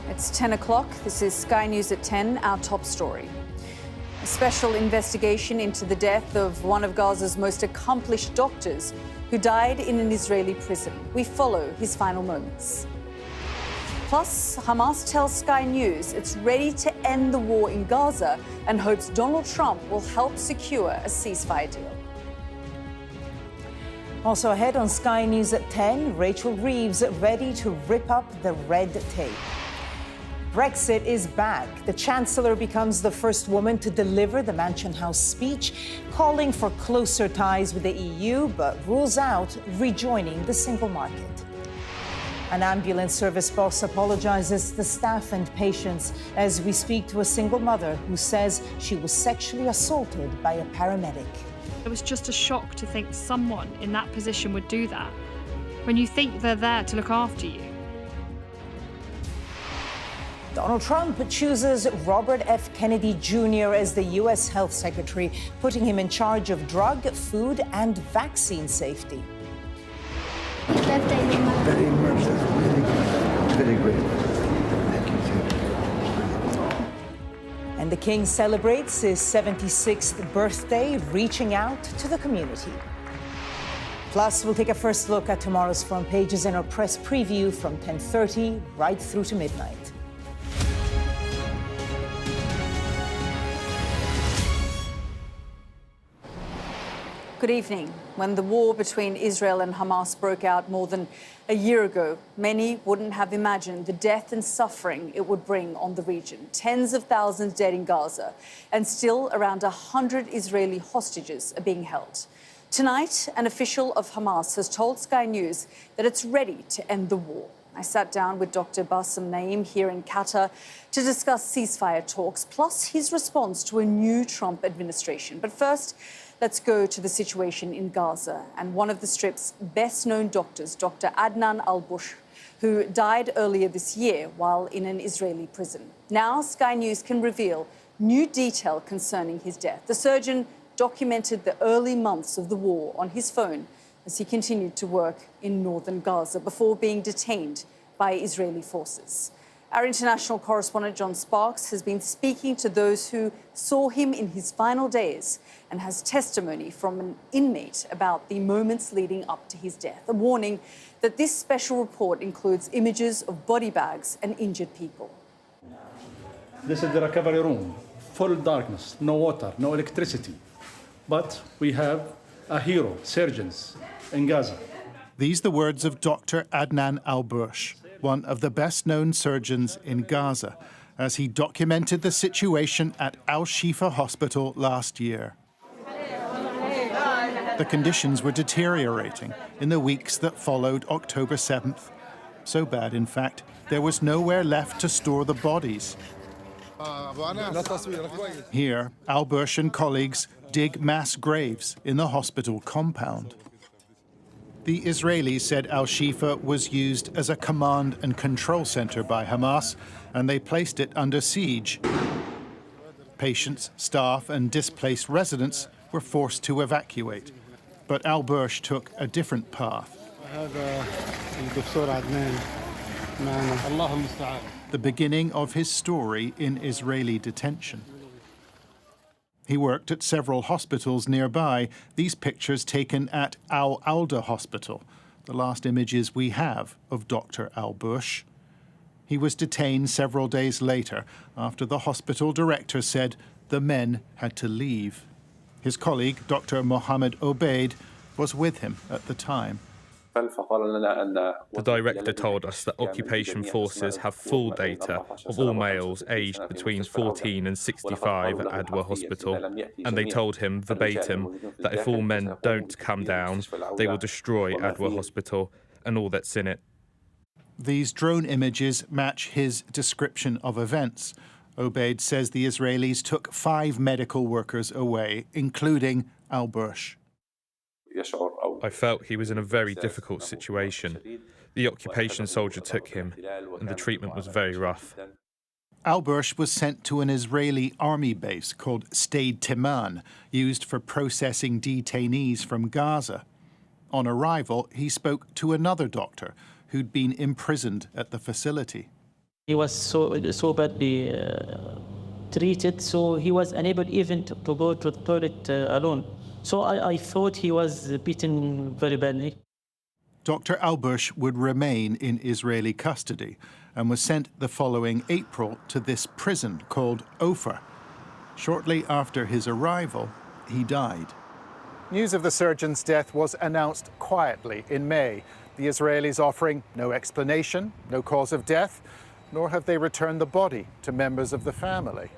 It's 10 o'clock. This is Sky News at 10, our top story. A special investigation into the death of one of Gaza's most accomplished doctors who died in an Israeli prison. We follow his final moments. Plus, Hamas tells Sky News it's ready to end the war in Gaza and hopes Donald Trump will help secure a ceasefire deal. Also ahead on Sky News at 10, Rachel Reeves ready to rip up the red tape. Brexit is back. The Chancellor becomes the first woman to deliver the Mansion House speech, calling for closer ties with the EU, but rules out rejoining the single market. An ambulance service boss apologizes to staff and patients as we speak to a single mother who says she was sexually assaulted by a paramedic. It was just a shock to think someone in that position would do that when you think they're there to look after you. Donald Trump chooses Robert F. Kennedy Jr. as the U.S. Health Secretary, putting him in charge of drug, food, and vaccine safety. Very much, very great. Thank you. And the King celebrates his 76th birthday, reaching out to the community. Plus, we'll take a first look at tomorrow's front pages in our press preview from 10:30 right through to midnight. Good evening. When the war between Israel and Hamas broke out more than a year ago, many wouldn't have imagined the death and suffering it would bring on the region. Tens of thousands dead in Gaza, and still around 100 Israeli hostages are being held. Tonight, an official of Hamas has told Sky News that it's ready to end the war. I sat down with Dr. Bassem Naim here in Qatar to discuss ceasefire talks, plus his response to a new Trump administration. But first, let's go to the situation in Gaza and one of the Strip's best-known doctors, Dr. Adnan al-Bush, who died earlier this year while in an Israeli prison. Now, Sky News can reveal new detail concerning his death. The surgeon documented the early months of the war on his phone as he continued to work in northern Gaza before being detained by Israeli forces. Our international correspondent, John Sparks, has been speaking to those who saw him in his final days and has testimony from an inmate about the moments leading up to his death. A warning that this special report includes images of body bags and injured people. This is the recovery room, full darkness, no water, no electricity. But we have a hero, surgeons in Gaza. These the words of Dr. Adnan al-Bush, one of the best-known surgeons in Gaza, as he documented the situation at Al-Shifa Hospital last year. The conditions were deteriorating in the weeks that followed October 7th. So bad, in fact, there was nowhere left to store the bodies. Here, al-Bush and colleagues dig mass graves in the hospital compound. The Israelis said Al-Shifa was used as a command and control center by Hamas, and they placed it under siege. Patients, staff, and displaced residents were forced to evacuate. But al-Bush took a different path. The beginning of his story in Israeli detention. He worked at several hospitals nearby, these pictures taken at Al-Alda Hospital, the last images we have of Dr. al-Bush. He was detained several days later after the hospital director said the men had to leave. His colleague, Dr. Mohammed Obaid, was with him at the time. The director told us that occupation forces have full data of all males aged between 14 and 65 at Adwa Hospital, and they told him verbatim that if all men don't come down, they will destroy Adwa Hospital and all that's in it. These drone images match his description of events. Obaid says the Israelis took 5 medical workers away, including al-Bush. I felt he was in a very difficult situation. The occupation soldier took him, and the treatment was very rough. Al-Bush was sent to an Israeli army base called Stade Timan, used for processing detainees from Gaza. On arrival, he spoke to another doctor who'd been imprisoned at the facility. He was so badly treated, so he was unable even to go to the toilet alone. So I thought he was beaten very badly. Dr. Albush would remain in Israeli custody and was sent the following April to this prison called Ofer. Shortly after his arrival, he died. News of the surgeon's death was announced quietly in May, the Israelis offering no explanation, no cause of death, nor have they returned the body to members of the family.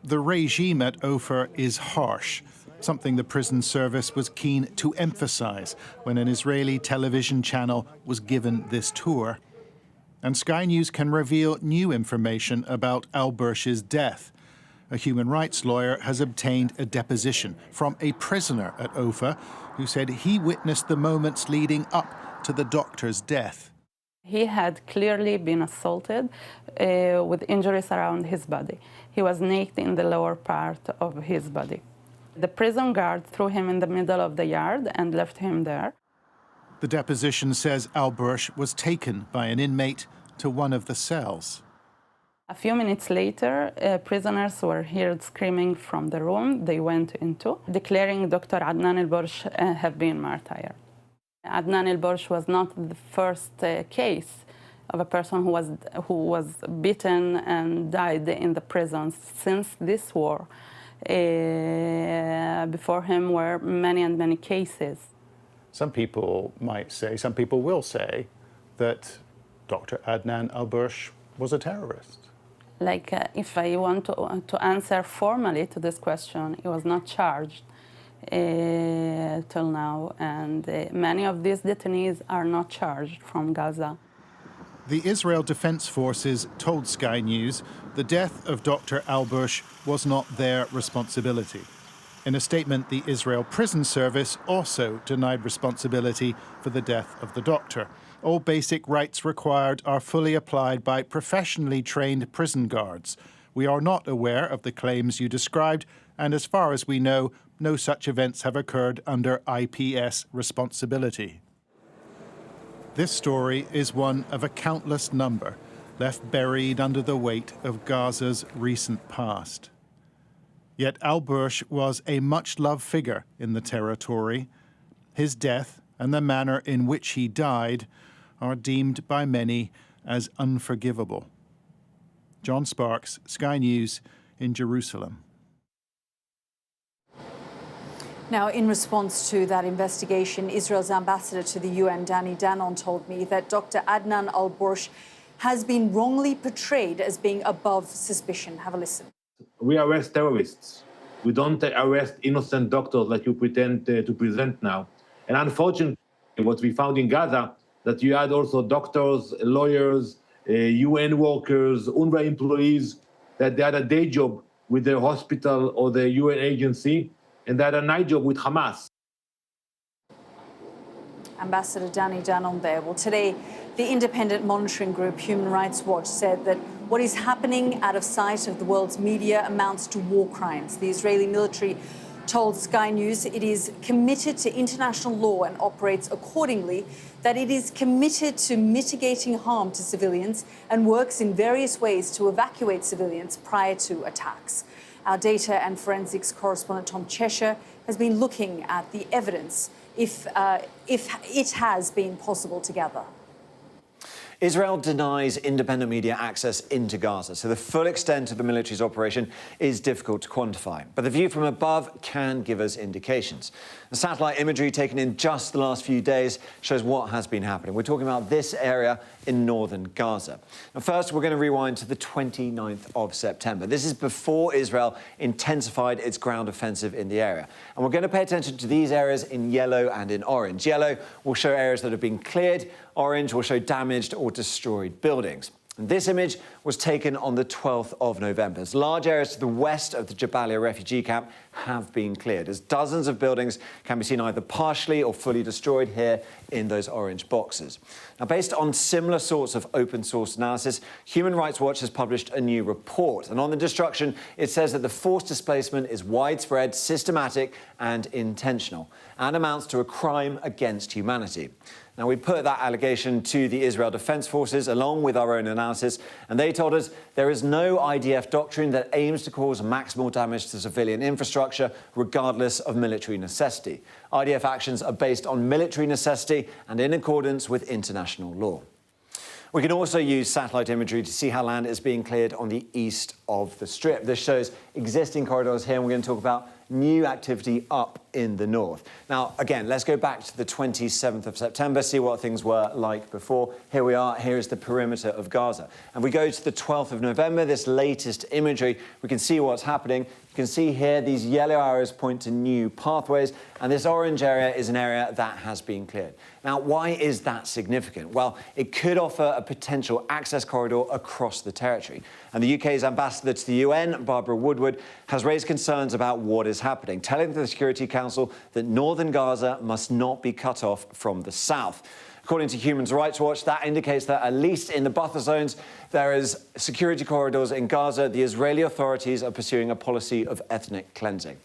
The regime at Ofer is harsh, something the prison service was keen to emphasize when an Israeli television channel was given this tour. And Sky News can reveal new information about Albush's death. A human rights lawyer has obtained a deposition from a prisoner at Ofer who said he witnessed the moments leading up to the doctor's death. He had clearly been assaulted with injuries around his body. He was naked in the lower part of his body. The prison guard threw him in the middle of the yard and left him there. The deposition says Albush was taken by an inmate to one of the cells. A few minutes later, prisoners were heard screaming from the room they went into, declaring Dr. Adnan al-Bursh have been martyred. Adnan al-Bursh was not the first case of a person who was beaten and died in the prisons since this war. Before him were many and many cases. Some people might say, some people will say, that Dr. Adnan al-Bursh was a terrorist. Like, if I want to answer formally to this question, he was not charged till now, and many of these detainees are not charged from Gaza. The Israel Defense Forces told Sky News the death of Dr. Albush was not their responsibility. In a statement, the Israel Prison Service also denied responsibility for the death of the doctor. All basic rights required are fully applied by professionally trained prison guards. We are not aware of the claims you described, and as far as we know, no such events have occurred under IPS responsibility. This story is one of a countless number left buried under the weight of Gaza's recent past. Yet Albush was a much-loved figure in the territory. His death and the manner in which he died are deemed by many as unforgivable. John Sparks, Sky News in Jerusalem. Now, in response to that investigation, Israel's ambassador to the UN, Danny Danon, told me that Dr. Adnan al-Bursh has been wrongly portrayed as being above suspicion. Have a listen. We arrest terrorists. We don't arrest innocent doctors like you pretend to present now. And unfortunately, what we found in Gaza, that you had also doctors, lawyers, UN workers, UNRWA employees, that they had a day job with their hospital or the UN agency, and they had a night job with Hamas. Ambassador Danny Danon there. Well, today, the independent monitoring group Human Rights Watch said that what is happening out of sight of the world's media amounts to war crimes. The Israeli military told Sky News it is committed to international law and operates accordingly, that it is committed to mitigating harm to civilians and works in various ways to evacuate civilians prior to attacks. Our data and forensics correspondent Tom Cheshire has been looking at the evidence if it has been possible to gather. Israel denies independent media access into Gaza, so the full extent of the military's operation is difficult to quantify. But the view from above can give us indications. The satellite imagery taken in just the last few days shows what has been happening. We're talking about this area in northern Gaza. Now, first, we're going to rewind to the 29th of September. This is before Israel intensified its ground offensive in the area. And we're going to pay attention to these areas in yellow and in orange. Yellow will show areas that have been cleared. Orange will show damaged or destroyed buildings. And this image was taken on the 12th of November. As large areas to the west of the Jabalia refugee camp have been cleared, as dozens of buildings can be seen either partially or fully destroyed here in those orange boxes. Now, based on similar sorts of open source analysis, Human Rights Watch has published a new report. And on the destruction, it says that the forced displacement is widespread, systematic and intentional, and amounts to a crime against humanity. Now, we put that allegation to the Israel Defense Forces along with our own analysis, and they told us there is no IDF doctrine that aims to cause maximal damage to civilian infrastructure, regardless of military necessity. IDF actions are based on military necessity and in accordance with international law. We can also use satellite imagery to see how land is being cleared on the east of the Strip. This shows existing corridors here, and we're going to talk about new activity up in the north. Now, again, let's go back to the 27th of September, see what things were like before. Here we are. Here is the perimeter of Gaza. And we go to the 12th of November, this latest imagery, we can see what's happening. You can see here these yellow arrows point to new pathways, and this orange area is an area that has been cleared. Now, why is that significant? Well, it could offer a potential access corridor across the territory. And the UK's ambassador to the UN, Barbara Woodward, has raised concerns about what is happening, telling the Security Council that northern Gaza must not be cut off from the south. According to Human Rights Watch, that indicates that at least in the buffer zones, there is security corridors in Gaza. The Israeli authorities are pursuing a policy of ethnic cleansing.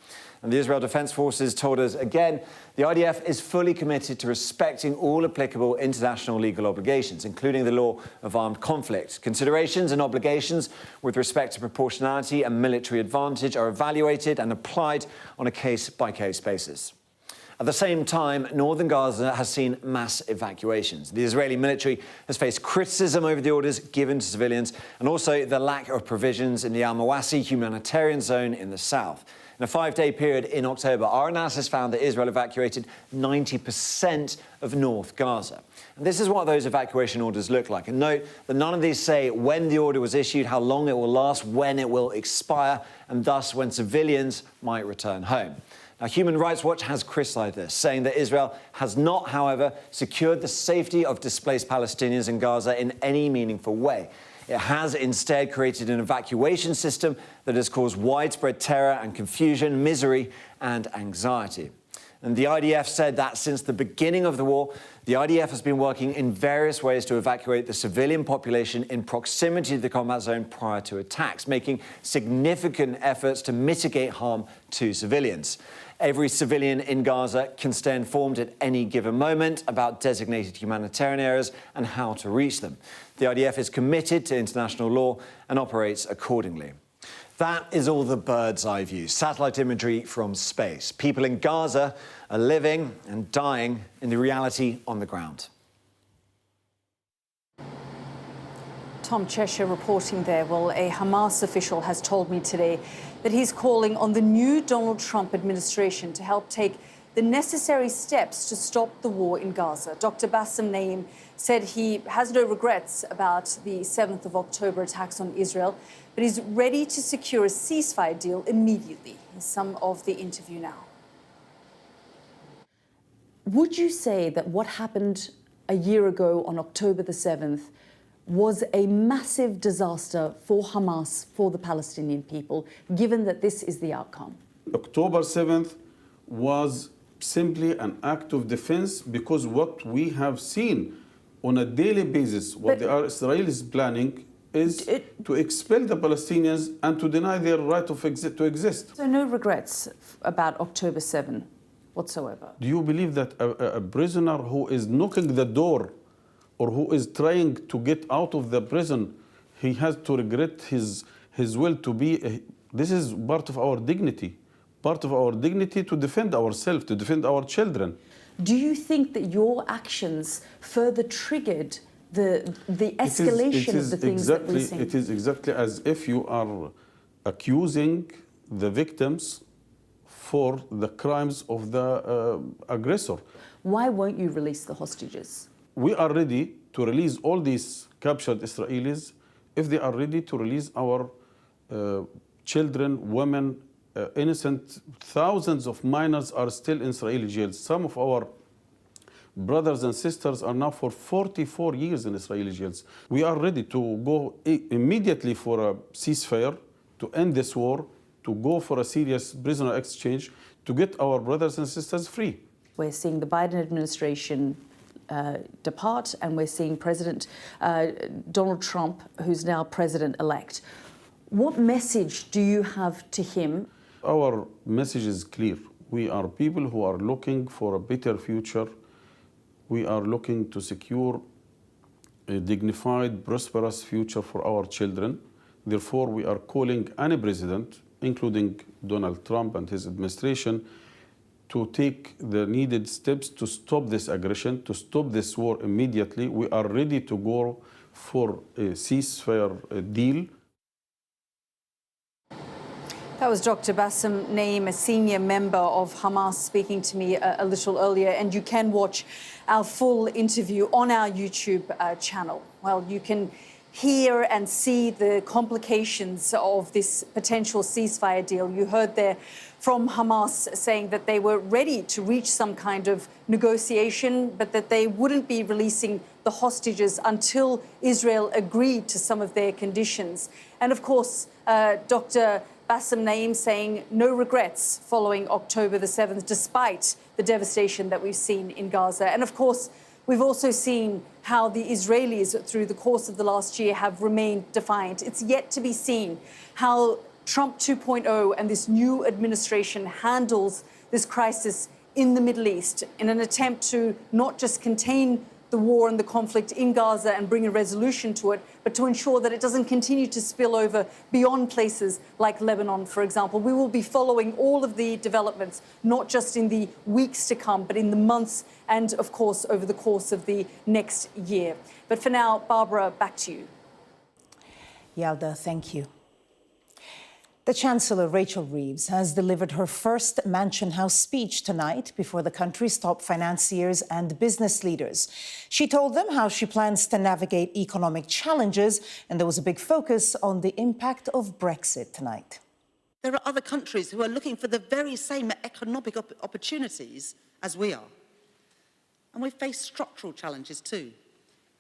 And the Israel Defense Forces told us again, the IDF is fully committed to respecting all applicable international legal obligations, including the law of armed conflict. Considerations and obligations with respect to proportionality and military advantage are evaluated and applied on a case-by-case basis. At the same time, northern Gaza has seen mass evacuations. The Israeli military has faced criticism over the orders given to civilians and also the lack of provisions in the Al-Mawasi humanitarian zone in the south. In a 5-day period in October, our analysis found that Israel evacuated 90% of North Gaza. And this is what those evacuation orders look like. And note that none of these say when the order was issued, how long it will last, when it will expire, and thus when civilians might return home. Now, Human Rights Watch has criticised this, saying that Israel has not, however, secured the safety of displaced Palestinians in Gaza in any meaningful way. It has instead created an evacuation system that has caused widespread terror and confusion, misery and anxiety. And the IDF said that since the beginning of the war, the IDF has been working in various ways to evacuate the civilian population in proximity to the combat zone prior to attacks, making significant efforts to mitigate harm to civilians. Every civilian in Gaza can stay informed at any given moment about designated humanitarian areas and how to reach them. The IDF is committed to international law and operates accordingly. That is all the bird's eye view, satellite imagery from space. People in Gaza are living and dying in the reality on the ground. Tom Cheshire reporting there. Well, a Hamas official has told me today that he's calling on the new Donald Trump administration to help take the necessary steps to stop the war in Gaza. Dr. Bassem Naim said he has no regrets about the 7th of October attacks on Israel, but he's ready to secure a ceasefire deal immediately. Some of the interview now. Would you say that what happened a year ago on October the 7th was a massive disaster for Hamas, for the Palestinian people, given that this is the outcome? October 7th was simply an act of defense because what we have seen on a daily basis, what the Israelis planning is to expel the Palestinians and to deny their right to exist. So no regrets about October 7 whatsoever? Do you believe that a prisoner who is knocking the door or who is trying to get out of the prison, he has to regret his will to be... This is part of our dignity. Part of our dignity to defend ourselves, to defend our children. Do you think that your actions further triggered the escalation of the things that we're seeing? It is exactly as if you are accusing the victims for the crimes of the aggressor. Why won't you release the hostages? We are ready to release all these captured Israelis if they are ready to release our children, women, innocent. Thousands of minors are still in Israeli jails. Some of our brothers and sisters are now for 44 years in Israeli jails. We are ready to go immediately for a ceasefire, to end this war, to go for a serious prisoner exchange, to get our brothers and sisters free. We're seeing the Biden administration depart, and we're seeing President Donald Trump, who's now president-elect. What message do you have to him? Our message is clear. We are people who are looking for a better future. We are looking to secure a dignified, prosperous future for our children. Therefore, we are calling any president, including Donald Trump and his administration, to take the needed steps to stop this aggression, to stop this war immediately. We are ready to go for a ceasefire deal. That was Dr. Bassem Naim, a senior member of Hamas, speaking to me a little earlier. And you can watch our full interview on our YouTube channel. Well, you can hear and see the complications of this potential ceasefire deal. You heard there from Hamas saying that they were ready to reach some kind of negotiation, but that they wouldn't be releasing the hostages until Israel agreed to some of their conditions. And of course, Dr. Bassem Naim saying no regrets following October the 7th, despite the devastation that we've seen in Gaza. And of course, we've also seen how the Israelis, through the course of the last year, have remained defiant. It's yet to be seen how Trump 2.0 and this new administration handles this crisis in the Middle East in an attempt to not just contain the war and the conflict in Gaza and bring a resolution to it, but to ensure that it doesn't continue to spill over beyond places like Lebanon, for example. We will be following all of the developments, not just in the weeks to come, but in the months and, of course, over the course of the next year. But for now, Barbara, back to you. Yalda, thank you. The Chancellor, Rachel Reeves, has delivered her first Mansion House speech tonight before the country's top financiers and business leaders. She told them how she plans to navigate economic challenges, and there was a big focus on the impact of Brexit tonight. There are other countries who are looking for the very same economic opportunities as we are. And we face structural challenges too,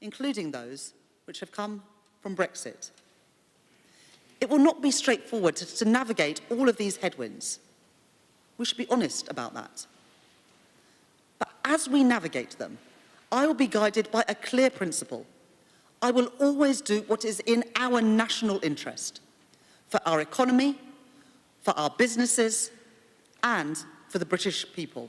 including those which have come from Brexit. It will not be straightforward to navigate all of these headwinds. We should be honest about that. But as we navigate them, I will be guided by a clear principle. I will always do what is in our national interest, for our economy, for our businesses, and for the British people.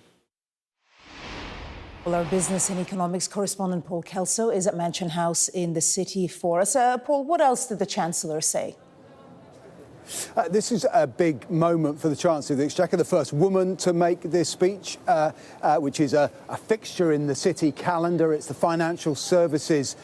Well, our business and economics correspondent Paul Kelso is at Mansion House in the city for us. Paul, what else did the Chancellor say? This is a big moment for the Chancellor of the Exchequer, the first woman to make this speech, which is a fixture in the city calendar. It's the financial services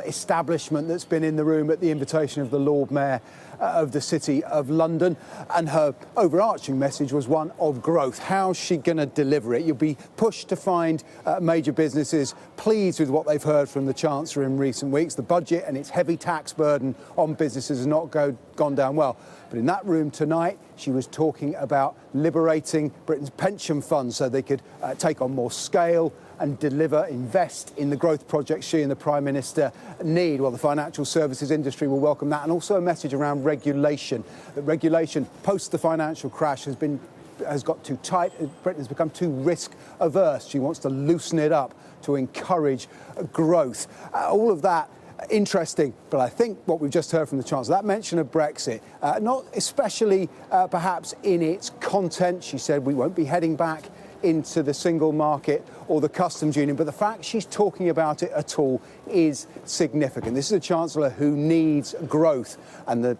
establishment that's been in the room at the invitation of the Lord Mayor of the City of London. And her overarching message was one of growth. How's she going to deliver it? You'll be pushed to find major businesses pleased with what they've heard from the Chancellor in recent weeks. The budget and its heavy tax burden on businesses has not gone down well. But in that room tonight, she was talking about liberating Britain's pension funds so they could take on more scale and invest in the growth projects she and the Prime Minister need. Well, the financial services industry will welcome that, and also a message around regulation. That regulation post the financial crash has got too tight. Britain has become too risk averse. She wants to loosen it up to encourage growth. All of that interesting, but I think what we've just heard from the Chancellor, that mention of Brexit, not especially perhaps in its content. She said we won't be heading back into the single market or the customs union, but the fact she's talking about it at all is significant. This is a Chancellor who needs growth, and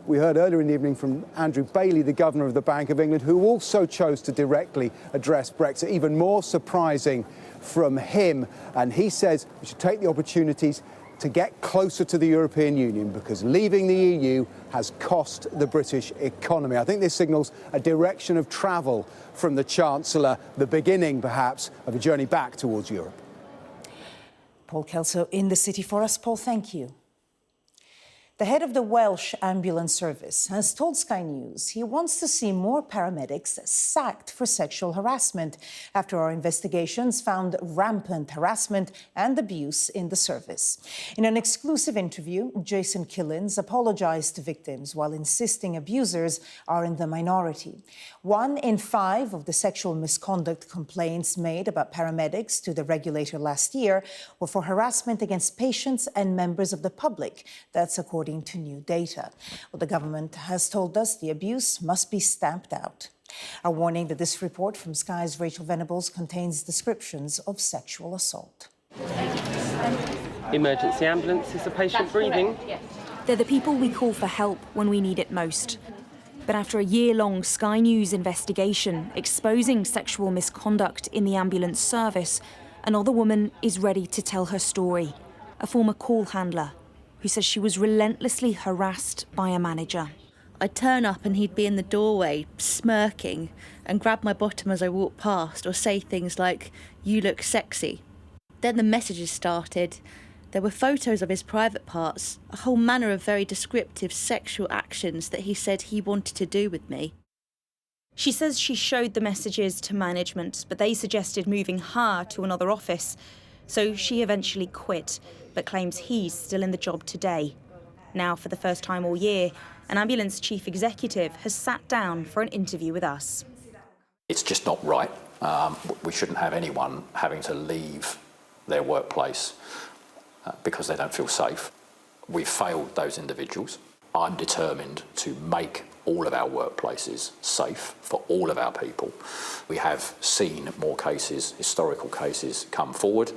we heard earlier in the evening from Andrew Bailey, the Governor of the Bank of England, who also chose to directly address Brexit. Even more surprising from him, and he says we should take the opportunities to get closer to the European Union, because leaving the EU has cost the British economy. I think this signals a direction of travel from the Chancellor, the beginning, perhaps, of a journey back towards Europe. Paul Kelso in the city for us. Paul, thank you. The head of the Welsh Ambulance Service has told Sky News he wants to see more paramedics sacked for sexual harassment after our investigations found rampant harassment and abuse in the service. In an exclusive interview, Jason Killins apologized to victims while insisting abusers are in the minority. 1 in 5 of the sexual misconduct complaints made about paramedics to the regulator last year were for harassment against patients and members of the public. That's according to new data. Well, the government has told us the abuse must be stamped out. A warning that this report from Sky's Rachel Venables contains descriptions of sexual assault. Emergency ambulance, is the patient breathing? They're the people we call for help when we need it most. But after a year-long Sky News investigation exposing sexual misconduct in the ambulance service, another woman is ready to tell her story. A former call handler who says she was relentlessly harassed by a manager. I'd turn up and he'd be in the doorway smirking and grab my bottom as I walked past or say things like, "You look sexy." Then the messages started. There were photos of his private parts, a whole manner of very descriptive sexual actions that he said he wanted to do with me. She says she showed the messages to management, but they suggested moving her to another office. So she eventually quit, but claims he's still in the job today. Now, for the first time all year, an ambulance chief executive has sat down for an interview with us. It's just not right. We shouldn't have anyone having to leave their workplace because they don't feel safe. We've failed those individuals. I'm determined to make all of our workplaces safe for all of our people. We have seen more cases, historical cases, come forward.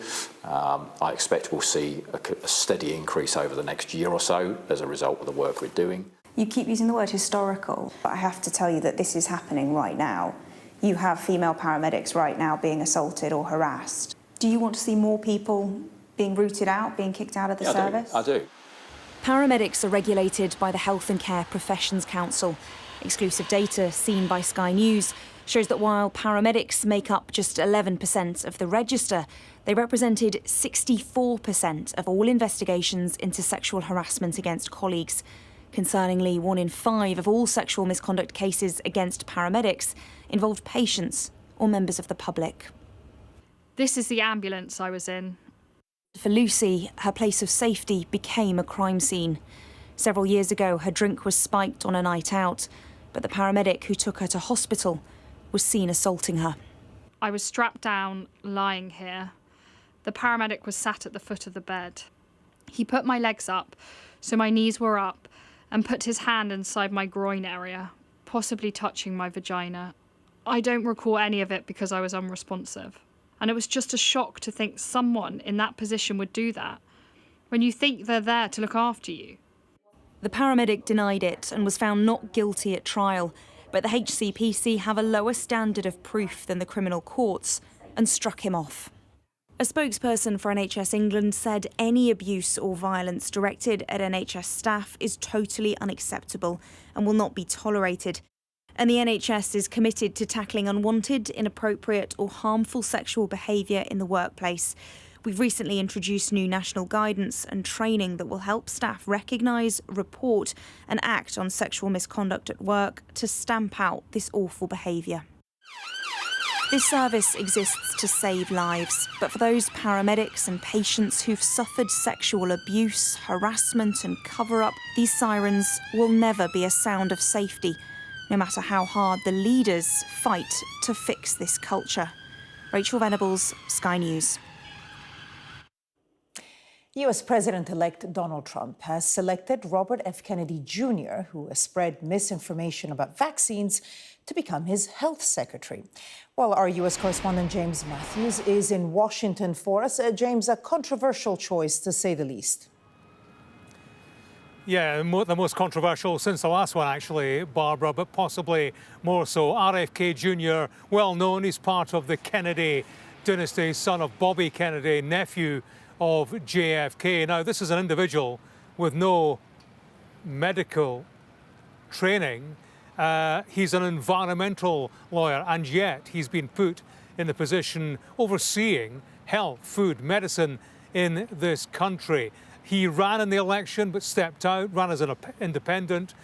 I expect we'll see a steady increase over the next year or so as a result of the work we're doing. You keep using the word historical, but I have to tell you that this is happening right now. You have female paramedics right now being assaulted or harassed. Do you want to see more people being rooted out, being kicked out of the service? I do. Paramedics are regulated by the Health and Care Professions Council. Exclusive data seen by Sky News shows that while paramedics make up just 11% of the register, they represented 64% of all investigations into sexual harassment against colleagues. Concerningly, 1 in 5 of all sexual misconduct cases against paramedics involved patients or members of the public. This is the ambulance I was in. For Lucy, her place of safety became a crime scene. Several years ago, her drink was spiked on a night out, but the paramedic who took her to hospital was seen assaulting her. I was strapped down, lying here. The paramedic was sat at the foot of the bed. He put my legs up, so my knees were up, and put his hand inside my groin area, possibly touching my vagina. I don't recall any of it because I was unresponsive. And it was just a shock to think someone in that position would do that, when you think they're there to look after you. The paramedic denied it and was found not guilty at trial, but the HCPC have a lower standard of proof than the criminal courts and struck him off. A spokesperson for NHS England said any abuse or violence directed at NHS staff is totally unacceptable and will not be tolerated. And the NHS is committed to tackling unwanted, inappropriate or harmful sexual behaviour in the workplace. We've recently introduced new national guidance and training that will help staff recognise, report and act on sexual misconduct at work to stamp out this awful behaviour. This service exists to save lives, but for those paramedics and patients who've suffered sexual abuse, harassment and cover-up, these sirens will never be a sound of safety, no matter how hard the leaders fight to fix this culture. Rachel Venables, Sky News. US President-elect Donald Trump has selected Robert F. Kennedy Jr., who has spread misinformation about vaccines, to become his health secretary. Well, our US correspondent James Matthews is in Washington for us. James, a controversial choice, to say the least. Yeah, the most controversial since the last one, actually, Barbara, but possibly more so. RFK Jr., well known, he's part of the Kennedy dynasty, son of Bobby Kennedy, nephew of JFK. Now, this is an individual with no medical training. He's an environmental lawyer, and yet he's been put in the position overseeing health, food, medicine in this country. He ran in the election but stepped out, ran as an independent,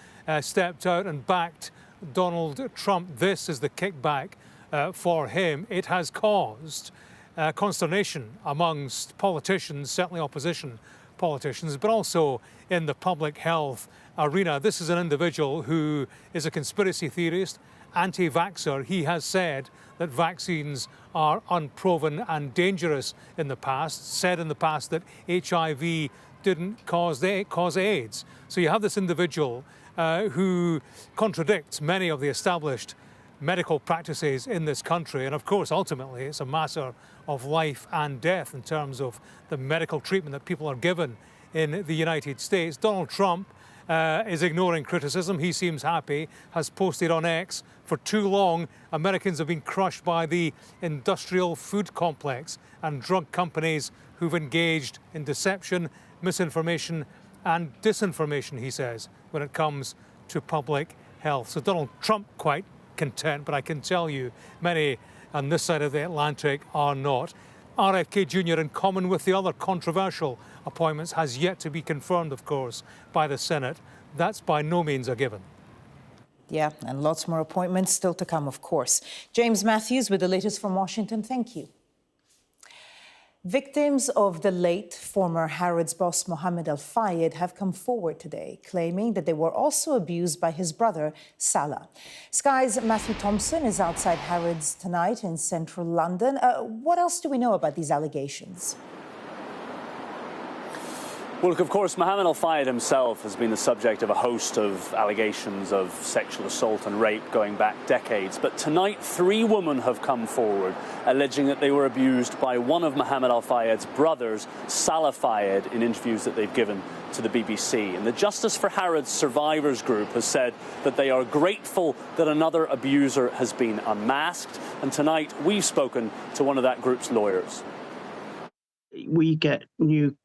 stepped out and backed Donald Trump. This is the kickback for him. It has caused consternation amongst politicians, certainly opposition politicians, but also in the public health arena. This is an individual who is a conspiracy theorist, anti-vaxxer. He has said that vaccines are unproven and dangerous in the past, said in the past that HIV didn't cause AIDS. So you have this individual who contradicts many of the established medical practices in this country. And of course, ultimately, it's a matter of life and death in terms of the medical treatment that people are given in the United States. Donald Trump is ignoring criticism. He seems happy, has posted on X, for too long, Americans have been crushed by the industrial food complex and drug companies who've engaged in deception, misinformation and disinformation, he says, when it comes to public health. So Donald Trump quite content, but I can tell you many on this side of the Atlantic are not. RFK Jr., in common with the other controversial appointments, has yet to be confirmed, of course, by the Senate. That's by no means a given. Yeah, and lots more appointments still to come, of course. James Matthews with the latest from Washington. Thank you. Victims of the late former Harrods boss Mohammed Al-Fayed have come forward today, claiming that they were also abused by his brother, Salah. Sky's Matthew Thompson is outside Harrods tonight in central London. What else do we know about these allegations? Well, look, of course, Mohammed Al-Fayed himself has been the subject of a host of allegations of sexual assault and rape going back decades. But tonight, 3 women have come forward alleging that they were abused by one of Mohammed Al-Fayed's brothers, Salah Fayed, in interviews that they've given to the BBC. And the Justice for Harrods Survivors Group has said that they are grateful that another abuser has been unmasked. And tonight, we've spoken to one of that group's lawyers. We get new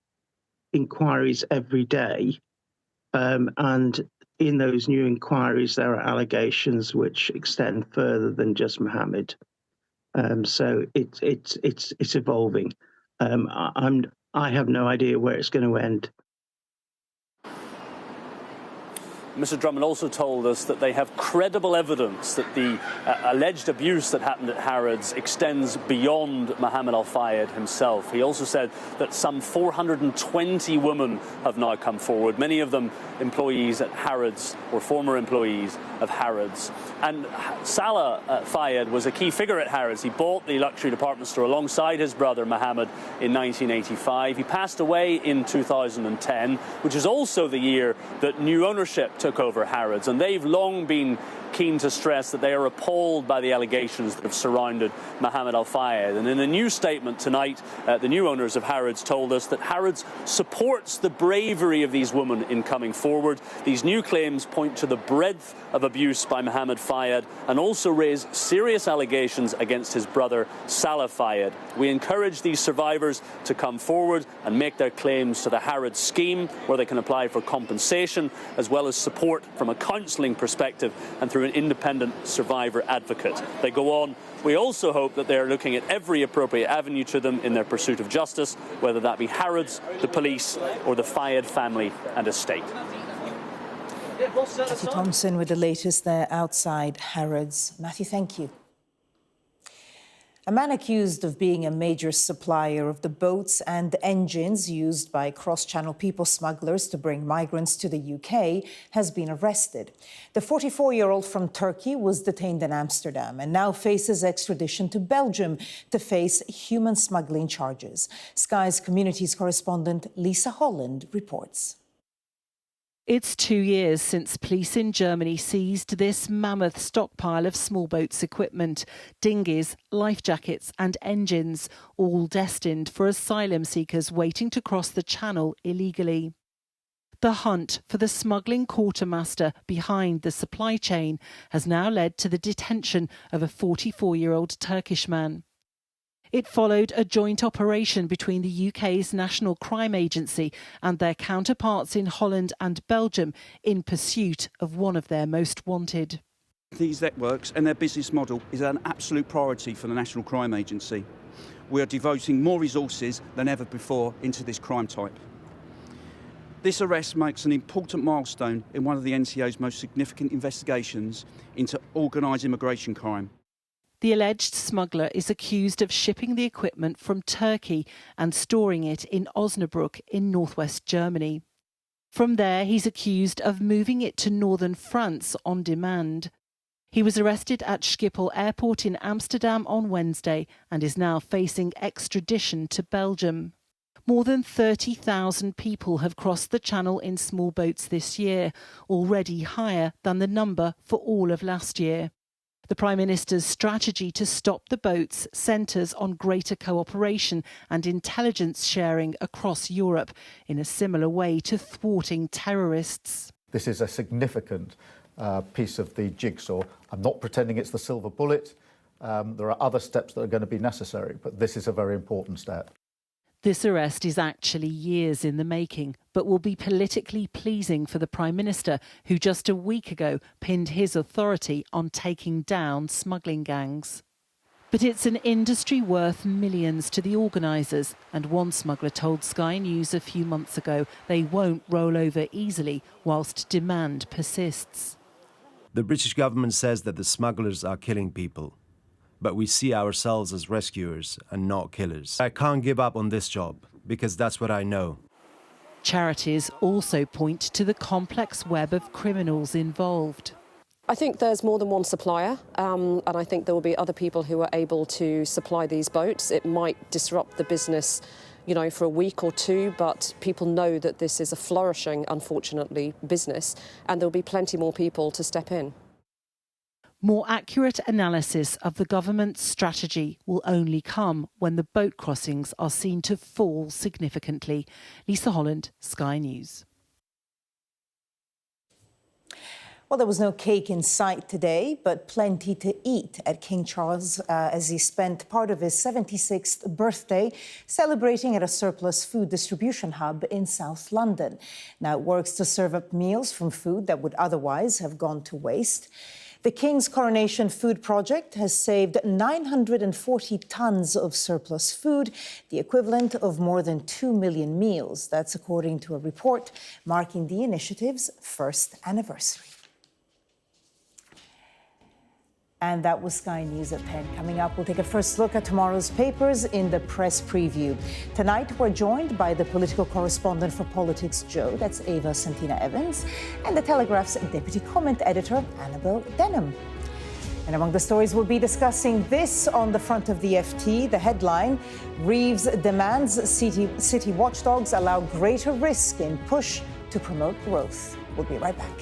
inquiries every day, and in those new inquiries there are allegations which extend further than just Mohammed. So it's evolving. I have no idea where it's going to end. Mr. Drummond also told us that they have credible evidence that the alleged abuse that happened at Harrods extends beyond Mohammed Al-Fayed himself. He also said that some 420 women have now come forward, many of them employees at Harrods or former employees of Harrods. And Salah Fayed was a key figure at Harrods. He bought the luxury department store alongside his brother Mohammed in 1985. He passed away in 2010, which is also the year that new ownership took over Harrods, and they've long been keen to stress that they are appalled by the allegations that have surrounded Mohammed Al-Fayed. And in a new statement tonight, the new owners of Harrods told us that Harrods supports the bravery of these women in coming forward. These new claims point to the breadth of abuse by Mohammed Fayed and also raise serious allegations against his brother Salah Fayed. We encourage these survivors to come forward and make their claims to the Harrods scheme, where they can apply for compensation as well as support from a counselling perspective and through an independent survivor advocate. They go on, we also hope that they are looking at every appropriate avenue to them in their pursuit of justice, whether that be Harrods, the police or the Fayed family and estate. Matthew Thompson with the latest there outside Harrods. Matthew, thank you. A man accused of being a major supplier of the boats and engines used by cross-channel people smugglers to bring migrants to the UK has been arrested. The 44-year-old from Turkey was detained in Amsterdam and now faces extradition to Belgium to face human smuggling charges. Sky's communities correspondent Lisa Holland reports. It's 2 years since police in Germany seized this mammoth stockpile of small boats equipment, dinghies, life jackets and engines, all destined for asylum seekers waiting to cross the Channel illegally. The hunt for the smuggling quartermaster behind the supply chain has now led to the detention of a 44-year-old Turkish man. It followed a joint operation between the UK's National Crime Agency and their counterparts in Holland and Belgium in pursuit of one of their most wanted. These networks and their business model is an absolute priority for the National Crime Agency. We are devoting more resources than ever before into this crime type. This arrest marks an important milestone in one of the NCO's most significant investigations into organised immigration crime. The alleged smuggler is accused of shipping the equipment from Turkey and storing it in Osnabrück in northwest Germany. From there, he's accused of moving it to northern France on demand. He was arrested at Schiphol Airport in Amsterdam on Wednesday and is now facing extradition to Belgium. More than 30,000 people have crossed the Channel in small boats this year, already higher than the number for all of last year. The Prime Minister's strategy to stop the boats centres on greater cooperation and intelligence sharing across Europe in a similar way to thwarting terrorists. This is a significant piece of the jigsaw. I'm not pretending it's the silver bullet. There are other steps that are going to be necessary, but this is a very important step. This arrest is actually years in the making, but will be politically pleasing for the Prime Minister, who just a week ago pinned his authority on taking down smuggling gangs. But it's an industry worth millions to the organisers, and one smuggler told Sky News a few months ago they won't roll over easily whilst demand persists. The British government says that the smugglers are killing people, but we see ourselves as rescuers and not killers. I can't give up on this job, because that's what I know. Charities also point to the complex web of criminals involved. I think there's more than one supplier, and I think there will be other people who are able to supply these boats. It might disrupt the business, for a week or two, but people know that this is a flourishing, unfortunately, business, and there'll be plenty more people to step in. More accurate analysis of the government's strategy will only come when the boat crossings are seen to fall significantly. Lisa Holland, Sky News. Well, there was no cake in sight today, but plenty to eat at King Charles as he spent part of his 76th birthday celebrating at a surplus food distribution hub in South London. Now, it works to serve up meals from food that would otherwise have gone to waste. The King's Coronation Food Project has saved 940 tonnes of surplus food, the equivalent of more than 2 million meals. That's according to a report marking the initiative's first anniversary. And that was Sky News at 10. Coming up, we'll take a first look at tomorrow's papers in the press preview. Tonight, we're joined by the political correspondent for Politics Joe, that's Ava Santina Evans, and the Telegraph's deputy comment editor, Annabel Denham. And among the stories we'll be discussing this on the front of the FT, the headline, Reeves demands city watchdogs allow greater risk in push to promote growth. We'll be right back.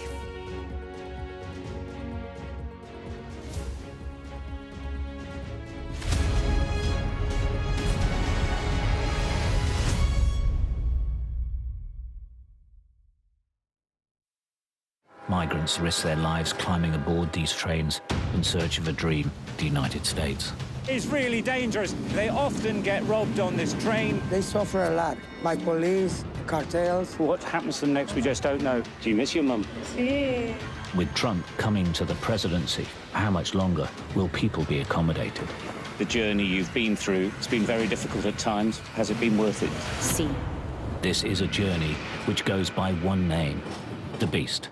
Migrants risk their lives climbing aboard these trains in search of a dream, the United States. It's really dangerous. They often get robbed on this train. They suffer a lot by police, cartels. What happens to them next, we just don't know. Do you miss your mum? With Trump coming to the presidency, how much longer will people be accommodated? The journey you've been through, it's been very difficult at times. Has it been worth it? See. This is a journey which goes by one name, the Beast.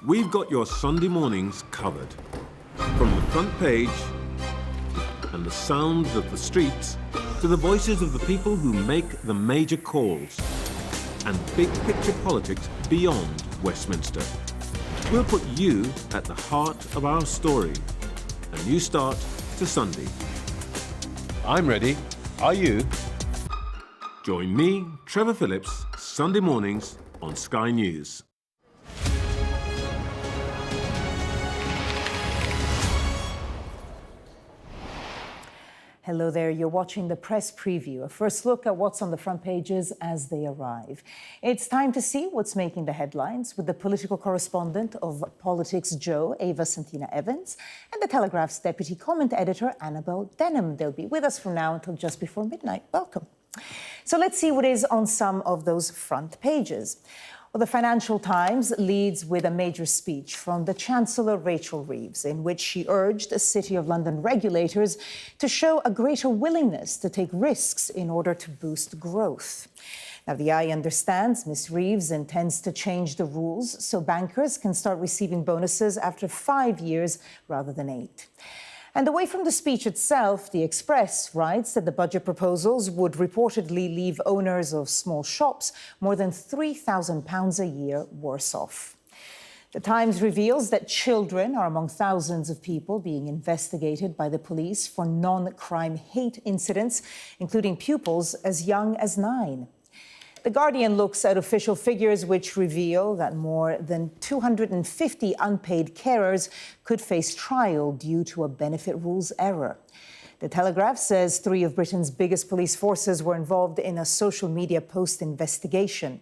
we've got your Sunday mornings covered. From the front page and the sounds of the streets to the voices of the people who make the major calls and big picture politics beyond Westminster. We'll put you at the heart of our story. A new start to Sunday. I'm ready. Are you? Join me, Trevor Phillips, Sunday mornings on Sky News. Hello there, you're watching the press preview, a first look at what's on the front pages as they arrive. It's time to see what's making the headlines with the political correspondent of Politics Joe, Ava Santina Evans, and the Telegraph's deputy comment editor, Annabel Denham. They'll be with us from now until just before midnight. Welcome. So let's see what is on some of those front pages. Well, the Financial Times leads with a major speech from the Chancellor, Rachel Reeves, in which she urged the City of London regulators to show a greater willingness to take risks in order to boost growth. Now, the Eye understands Ms. Reeves intends to change the rules so bankers can start receiving bonuses after 5 years rather than 8. And away from the speech itself, The Express writes that the budget proposals would reportedly leave owners of small shops more than £3,000 a year worse off. The Times reveals that children are among thousands of people being investigated by the police for non-crime hate incidents, including pupils as young as 9. The Guardian looks at official figures which reveal that more than 250 unpaid carers could face trial due to a benefit rules error. The Telegraph says 3 of Britain's biggest police forces were involved in a social media post investigation.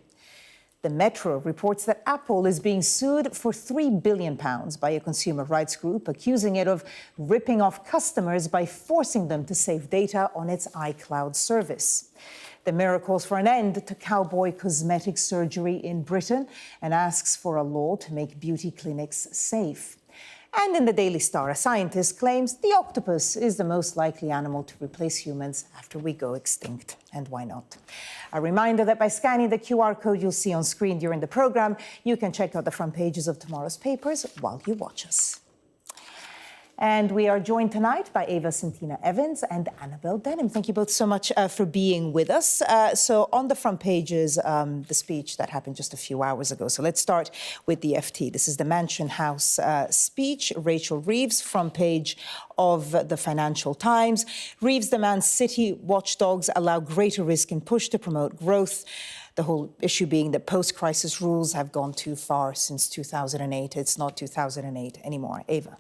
The Metro reports that Apple is being sued for £3 billion by a consumer rights group, accusing it of ripping off customers by forcing them to save data on its iCloud service. The Mirror calls for an end to cowboy cosmetic surgery in Britain and asks for a law to make beauty clinics safe. And in the Daily Star, a scientist claims the octopus is the most likely animal to replace humans after we go extinct. And why not? A reminder that by scanning the QR code you'll see on screen during the program, you can check out the front pages of tomorrow's papers while you watch us. And we are joined tonight by Ava Santina Evans and Annabel Denham. Thank you both so much for being with us. So on the front pages, the speech that happened just a few hours ago. So let's start with the FT. This is the Mansion House speech. Rachel Reeves, front page of the Financial Times. Reeves demands city watchdogs allow greater risk and push to promote growth. The whole issue being that post-crisis rules have gone too far since 2008. It's not 2008 anymore. Ava.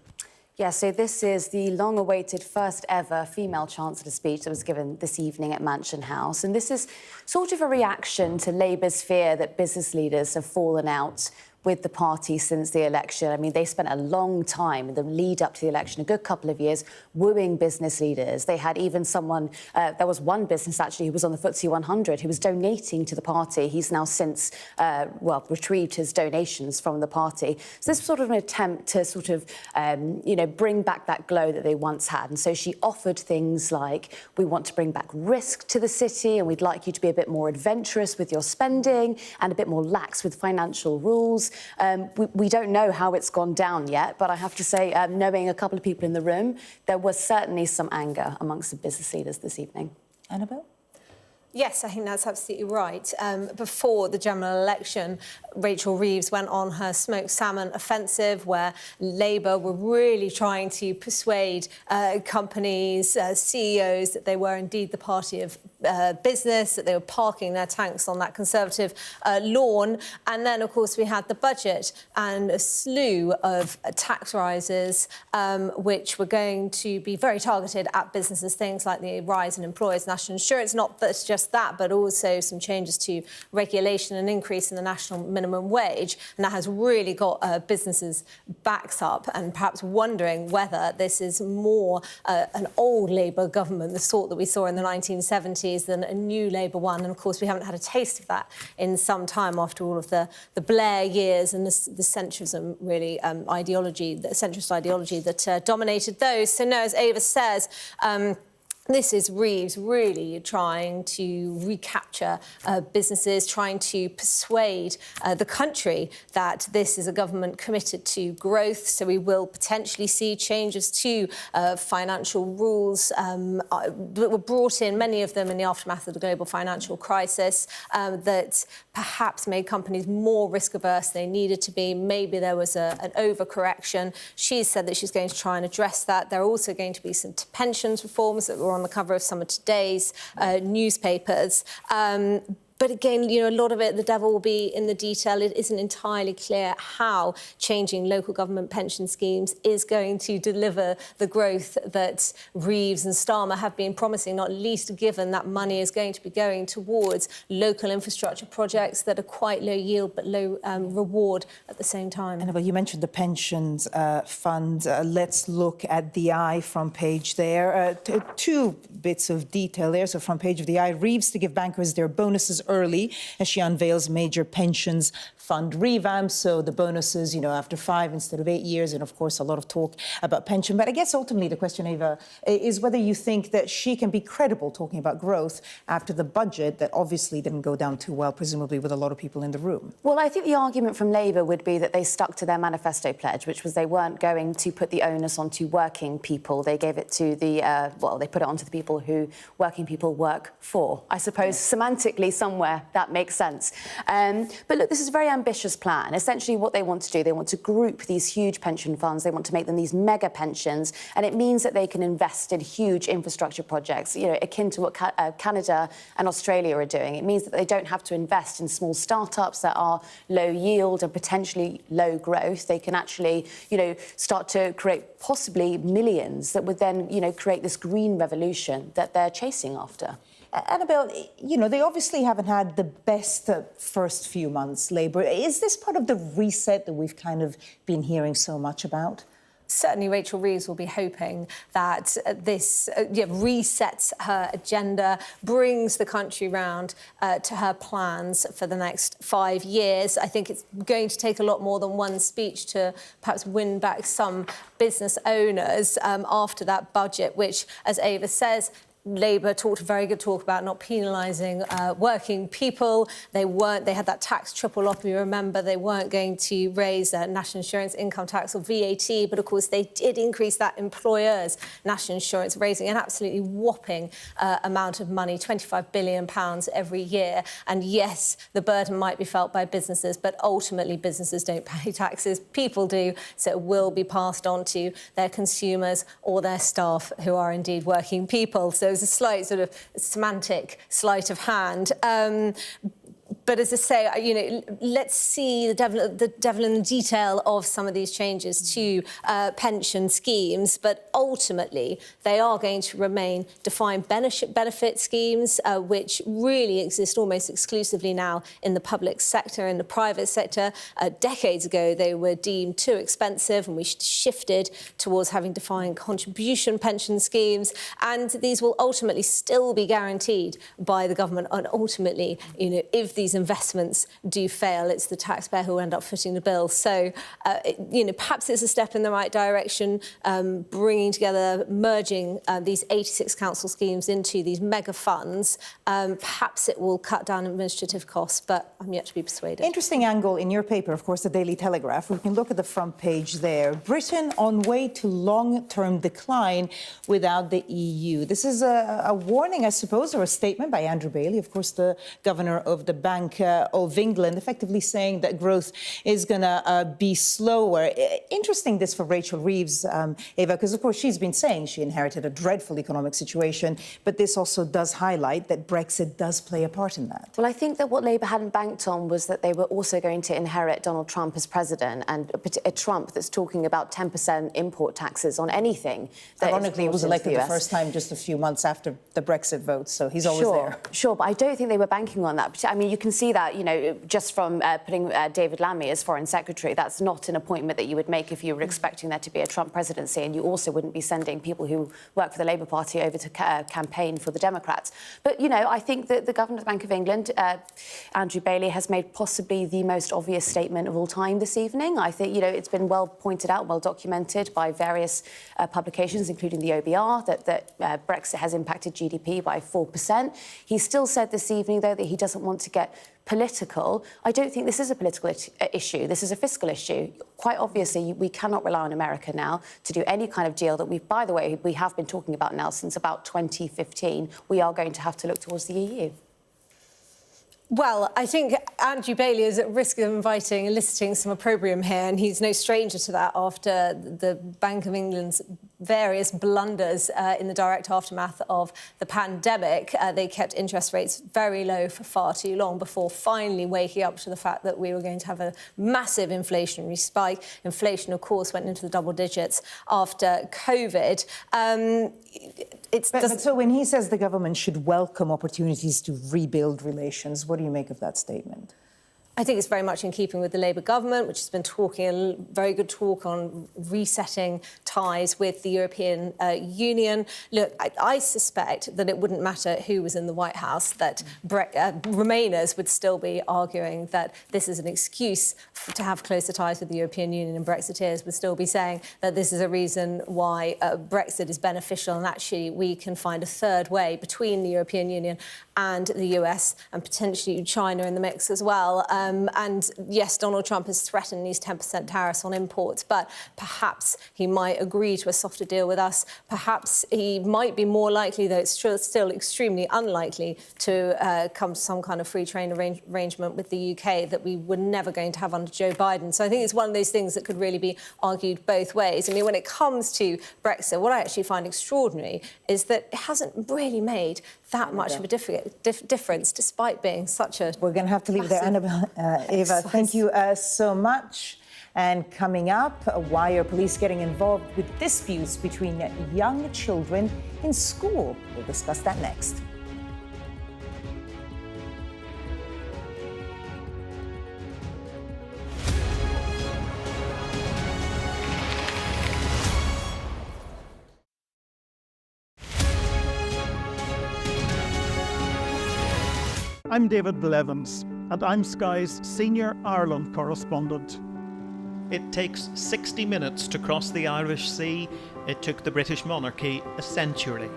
Yeah, so this is the long-awaited first ever female Chancellor speech that was given this evening at Mansion House. And this is sort of a reaction to Labour's fear that business leaders have fallen out with the party since the election. I mean, they spent a long time in the lead up to the election, a good couple of years, wooing business leaders. They had even someone, there was one business actually who was on the FTSE 100 who was donating to the party. He's now since, retrieved his donations from the party. So this was sort of an attempt to sort of, bring back that glow that they once had. And so she offered things like, we want to bring back risk to the city and we'd like you to be a bit more adventurous with your spending and a bit more lax with financial rules. We don't know how it's gone down yet, but I have to say, knowing a couple of people in the room, there was certainly some anger amongst the business leaders this evening. Annabel? Yes, I think that's absolutely right. Before the general election, Rachel Reeves went on her smoked salmon offensive where Labour were really trying to persuade companies, CEOs that they were indeed the party of business, that they were parking their tanks on that Conservative lawn. And then, of course, we had the budget and a slew of tax rises which were going to be very targeted at businesses, things like the rise in employers' national insurance, not that it's just that, but also some changes to regulation and increase in the national minimum wage. And that has really got businesses' backs up and perhaps wondering whether this is more an old Labour government, the sort that we saw in the 1970s, than a new Labour one. And, of course, we haven't had a taste of that in some time after all of the Blair years and the centrism, really, ideology, the centrist ideology that dominated those. So, no, as Ava says, This is Reeves really trying to recapture businesses, trying to persuade the country that this is a government committed to growth. So we will potentially see changes to financial rules that were brought in, many of them in the aftermath of the global financial crisis, that perhaps made companies more risk averse than they needed to be. Maybe there was an overcorrection. She's said that she's going to try and address that. There are also going to be some pensions reforms that were on the cover of some of today's newspapers. But again, you know, a lot of it, the devil will be in the detail. It isn't entirely clear how changing local government pension schemes is going to deliver the growth that Reeves and Starmer have been promising, not least given that money is going to be going towards local infrastructure projects that are quite low yield but low reward at the same time. Annabelle, you mentioned the pensions fund. Let's look at the Eye front page there. Two bits of detail there. So front page of the Eye, Reeves to give bankers their bonuses early as she unveils major pensions fund revamp. So the bonuses, you know, after 5 instead of 8 years. And of course, a lot of talk about pension. But I guess ultimately the question, Eva, is whether you think that she can be credible talking about growth after the budget that obviously didn't go down too well, presumably with a lot of people in the room. Well, I think the argument from Labour would be that they stuck to their manifesto pledge, which was they weren't going to put the onus onto working people. They gave it to the, they put it onto the people who working people work for. I suppose semantically somewhere that makes sense. But look, this is a very ambitious plan. Essentially what they want to do, they want to group these huge pension funds, they want to make them these mega pensions, and it means that they can invest in huge infrastructure projects, you know, akin to what Canada and Australia are doing. It means that they don't have to invest in small startups that are low yield and potentially low growth. They can actually, you know, start to create possibly millions that would then, you know, create this green revolution that they're chasing after. Annabelle, you know, they obviously haven't had the best first few months, Labour. Is this part of the reset that we've kind of been hearing so much about? Certainly Rachel Reeves will be hoping that this resets her agenda, brings the country round to her plans for the next 5 years. I think it's going to take a lot more than one speech to perhaps win back some business owners after that budget, which, as Ava says, Labour talked a very good talk about not penalising working people. They had that tax triple up, you remember. They weren't going to raise national insurance, income tax or VAT, but of course they did increase that employers' national insurance, raising an absolutely whopping amount of money, £25 billion every year. And yes, the burden might be felt by businesses, but ultimately businesses don't pay taxes, people do, so it will be passed on to their consumers or their staff who are indeed working people. So a slight sort of semantic sleight of hand. But as I say, you know, let's see the devil in the detail of some of these changes to pension schemes. But ultimately, they are going to remain defined benefit schemes, which really exist almost exclusively now in the public sector, in the private sector. Decades ago, they were deemed too expensive, and we shifted towards having defined contribution pension schemes. And these will ultimately still be guaranteed by the government. And ultimately, you know, if these investments do fail, it's the taxpayer who will end up footing the bill. So, you know, perhaps it's a step in the right direction, bringing together, merging these 86 council schemes into these mega funds. Perhaps it will cut down administrative costs, but I'm yet to be persuaded. Interesting angle in your paper, of course, the Daily Telegraph. We can look at the front page there. Britain on way to long-term decline without the EU. This is a warning, I suppose, or a statement by Andrew Bailey, of course, the governor of the Bank of England, effectively saying that growth is going to be slower. Interesting this for Rachel Reeves, Eva, because of course she's been saying she inherited a dreadful economic situation, but this also does highlight that Brexit does play a part in that. Well, I think that what Labour hadn't banked on was that they were also going to inherit Donald Trump as president, and a Trump that's talking about 10% import taxes on anything. Ironically, he was elected the first time just a few months after the Brexit vote, so he's always there. Sure, but I don't think they were banking on that. I mean, you can see that, just from putting David Lammy as Foreign Secretary. That's not an appointment that you would make if you were expecting there to be a Trump presidency, and you also wouldn't be sending people who work for the Labour Party over to campaign for the Democrats. But, I think that the Governor of the Bank of England, Andrew Bailey, has made possibly the most obvious statement of all time this evening. I think, it's been well pointed out, well documented by various publications, including the OBR, that Brexit has impacted GDP by 4%. He still said this evening, though, that he doesn't want to get political. I don't think this is a political issue. This is a fiscal issue. Quite obviously, we cannot rely on America now to do any kind of deal that by the way, we have been talking about now since about 2015. We are going to have to look towards the EU. Well, I think Andrew Bailey is at risk of eliciting some opprobrium here, and he's no stranger to that after the Bank of England's various blunders in the direct aftermath of the pandemic. They kept interest rates very low for far too long before finally waking up to the fact that we were going to have a massive inflationary spike. Inflation, of course, went into the double digits after COVID. So when he says the government should welcome opportunities to rebuild relations, what do you make of that statement? I think it's very much in keeping with the Labour government, which has been talking a very good talk on resetting ties with the European Union. Look, I suspect that it wouldn't matter who was in the White House, that Remainers would still be arguing that this is an excuse to have closer ties with the European Union, and Brexiteers would still be saying that this is a reason why Brexit is beneficial, and actually we can find a third way between the European Union and the US, and potentially China in the mix as well. And yes, Donald Trump has threatened these 10% tariffs on imports, but perhaps he might agree to a softer deal with us. Perhaps he might be more likely, though it's still extremely unlikely, to come to some kind of free trade arrangement with the UK that we were never going to have under Joe Biden. So I think it's one of those things that could really be argued both ways. I mean, when it comes to Brexit, what I actually find extraordinary is that it hasn't really made that much of a difference, despite being such a... We're going to have to leave there, Annabelle. Eva, thank you so much. And coming up, why are police getting involved with disputes between young children in school? We'll discuss that next. I'm David Blevins, and I'm Sky's senior Ireland correspondent. It takes 60 minutes to cross the Irish Sea. It took the British monarchy a century.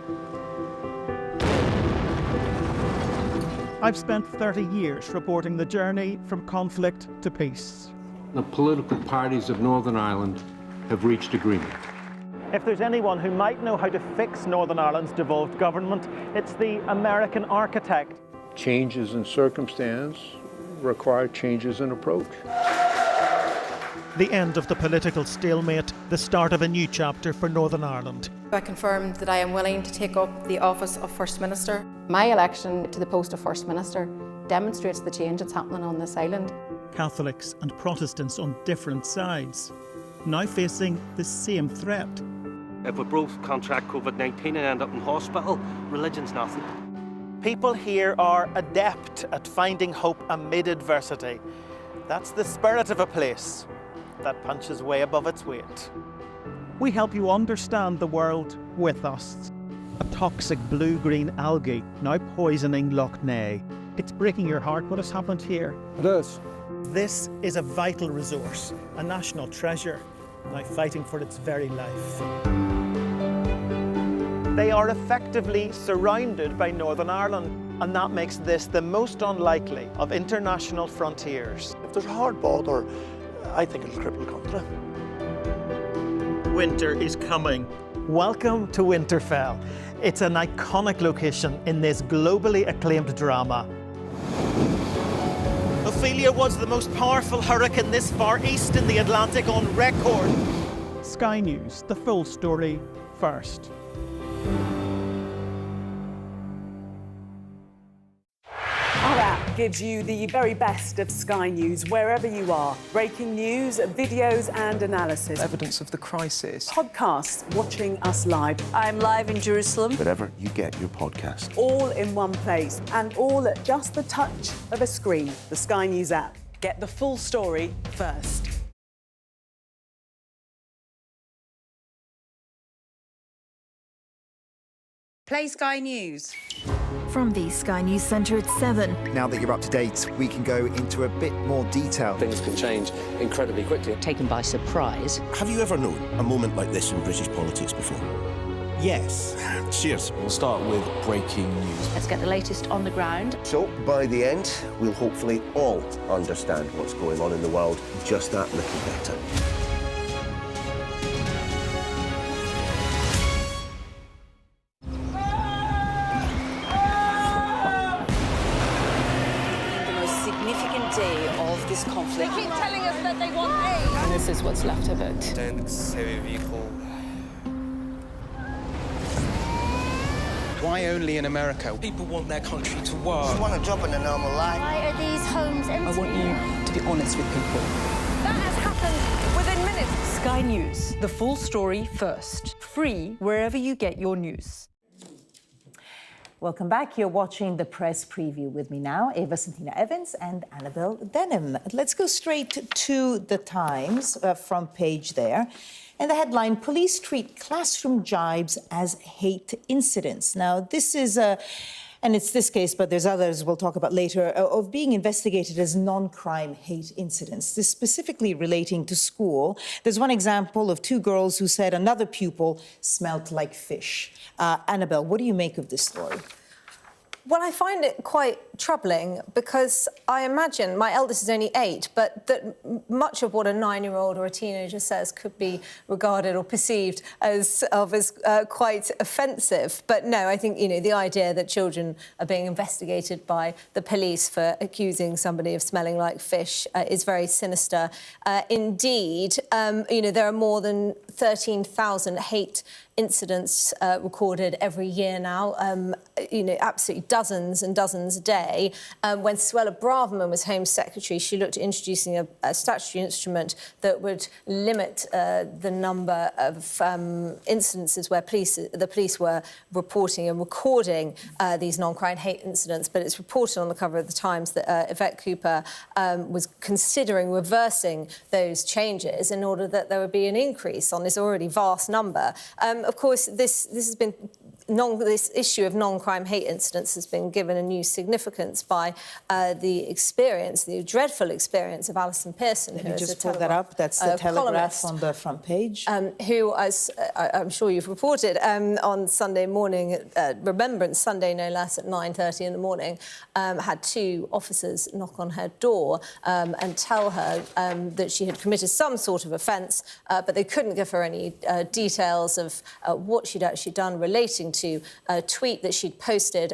I've spent 30 years reporting the journey from conflict to peace. The political parties of Northern Ireland have reached agreement. If there's anyone who might know how to fix Northern Ireland's devolved government, it's the American architect. Changes in circumstance require changes in approach. The end of the political stalemate, the start of a new chapter for Northern Ireland. I confirm that I am willing to take up the office of First Minister. My election to the post of First Minister demonstrates the change that's happening on this island. Catholics and Protestants on different sides, now facing the same threat. If we both contract COVID-19 and end up in hospital, religion's nothing. People here are adept at finding hope amid adversity. That's the spirit of a place that punches way above its weight. We help you understand the world with us. A toxic blue-green algae now poisoning Lough Neagh. It's breaking your heart what has happened here. It is. This is a vital resource, a national treasure, now fighting for its very life. They are effectively surrounded by Northern Ireland, and that makes this the most unlikely of international frontiers. If there's a hard border, I think it'll cripple the country. Winter is coming. Welcome to Winterfell. It's an iconic location in this globally acclaimed drama. Ophelia was the most powerful hurricane this far east in the Atlantic on record. Sky News, the full story first. gives you the very best of Sky News wherever you are. Breaking news, videos and analysis. Evidence of the crisis. Podcasts, watching us live. I'm live in Jerusalem. Wherever you get your podcast. All in one place and all at just the touch of a screen. The Sky News app. Get the full story first. Play Sky News. From the Sky News Centre at 7. Now that you're up to date, we can go into a bit more detail. Things can change incredibly quickly. Taken by surprise. Have you ever known a moment like this in British politics before? Yes. Cheers. We'll start with breaking news. Let's get the latest on the ground. So, by the end, we'll hopefully all understand what's going on in the world just that little better. Day of this conflict. They keep telling us that they want aid. And this is what's left of it. Tanks, heavy vehicle. Why only in America? People want their country to work. You want a job in a normal life. Why are these homes empty? I want you to be honest with people. That has happened within minutes. Sky News, the full story first. Free wherever you get your news. Welcome back. You're watching the press preview with me now, Eva Santina Evans and Annabelle Denham. Let's go straight to the Times front page there. And the headline, police treat classroom jibes as hate incidents. Now, this is and it's this case, but there's others we'll talk about later, of being investigated as non-crime hate incidents. This specifically relating to school. There's one example of two girls who said another pupil smelled like fish. Annabelle, what do you make of this story? Well, I find it quite troubling because I imagine, my eldest is only 8, but that much of what a 9-year-old or a teenager says could be regarded or perceived as quite offensive. But no, I think, the idea that children are being investigated by the police for accusing somebody of smelling like fish is very sinister. Indeed, there are more than 13,000 hate incidents recorded every year now, absolutely dozens and dozens a day. When Suella Braverman was Home Secretary, she looked at introducing a statutory instrument that would limit the number of incidences where the police were reporting and recording these non-crime hate incidents. But it's reported on the cover of the Times that Yvette Cooper was considering reversing those changes in order that there would be an increase on this already vast number. Of course, this issue of non-crime hate incidents has been given a new significance by the dreadful experience of Alison Pearson. Let me just pull that up. That's the Telegraph on the front page. Who, as I'm sure you've reported, on Sunday morning, Remembrance Sunday no less, at 9:30 in the morning, had two officers knock on her door and tell her that she had committed some sort of offence, but they couldn't give her any details of what she'd actually done relating to a tweet that she'd posted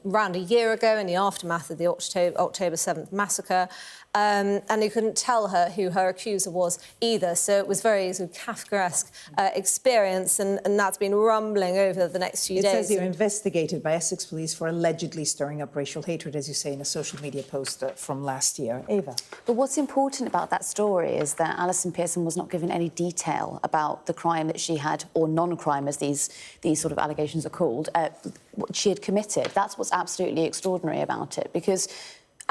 around a year ago in the aftermath of the October 7th massacre. And they couldn't tell her who her accuser was either. So it was very sort of Kafkaesque experience, and that's been rumbling over the next few days. It says you're investigated by Essex Police for allegedly stirring up racial hatred, as you say, in a social media post from last year. Eva? But what's important about that story is that Alison Pearson was not given any detail about the crime that she had, or non-crime as these sort of allegations are called, what she had committed. That's what's absolutely extraordinary about it, because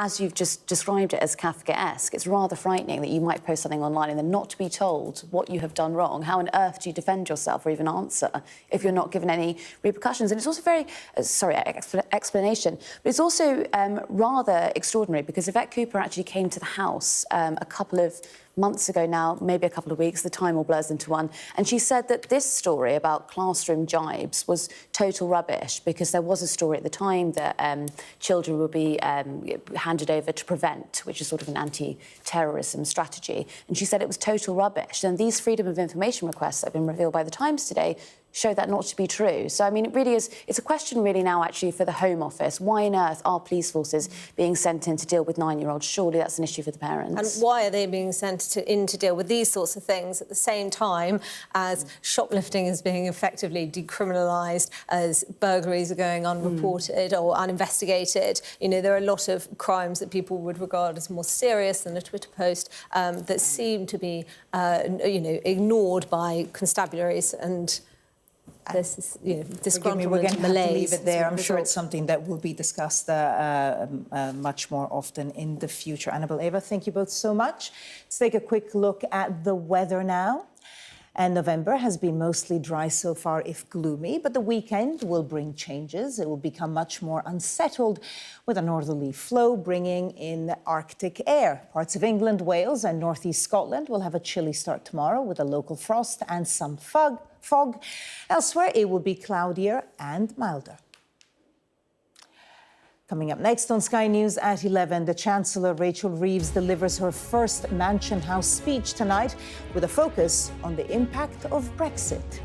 as you've just described it as Kafkaesque, it's rather frightening that you might post something online and then not to be told what you have done wrong. How on earth do you defend yourself or even answer if you're not given any repercussions? And it's also very, explanation, but it's also rather extraordinary because Yvette Cooper actually came to the House a couple of months ago now, maybe a couple of weeks, the time all blurs into one, and she said that this story about classroom jibes was total rubbish because there was a story at the time that children would be handed over to Prevent, which is sort of an anti-terrorism strategy, and she said it was total rubbish. And these Freedom of Information requests that have been revealed by the Times today showed that not to be true. So, I mean, it really is, it's a question really now actually for the Home Office. Why on earth are police forces being sent in to deal with 9-year-olds? Surely that's an issue for the parents. And why are they being sent in to deal with these sorts of things at the same time as shoplifting is being effectively decriminalised, as burglaries are going unreported or uninvestigated? You know, there are a lot of crimes that people would regard as more serious than a Twitter post that seem to be, ignored by constabularies, and this is, disgruntlement, we're going to have to leave malaise it there. as a I'm sure result. it's something that will be discussed much more often in the future. Annabelle, Eva, thank you both so much. Let's take a quick look at the weather now. And November has been mostly dry so far, if gloomy, but the weekend will bring changes. It will become much more unsettled with a northerly flow bringing in Arctic air. Parts of England, Wales and northeast Scotland will have a chilly start tomorrow with a local frost and some fog. Elsewhere, it will be cloudier and milder. Coming up next on Sky News at 11, the Chancellor, Rachel Reeves, delivers her first Mansion House speech tonight with a focus on the impact of Brexit.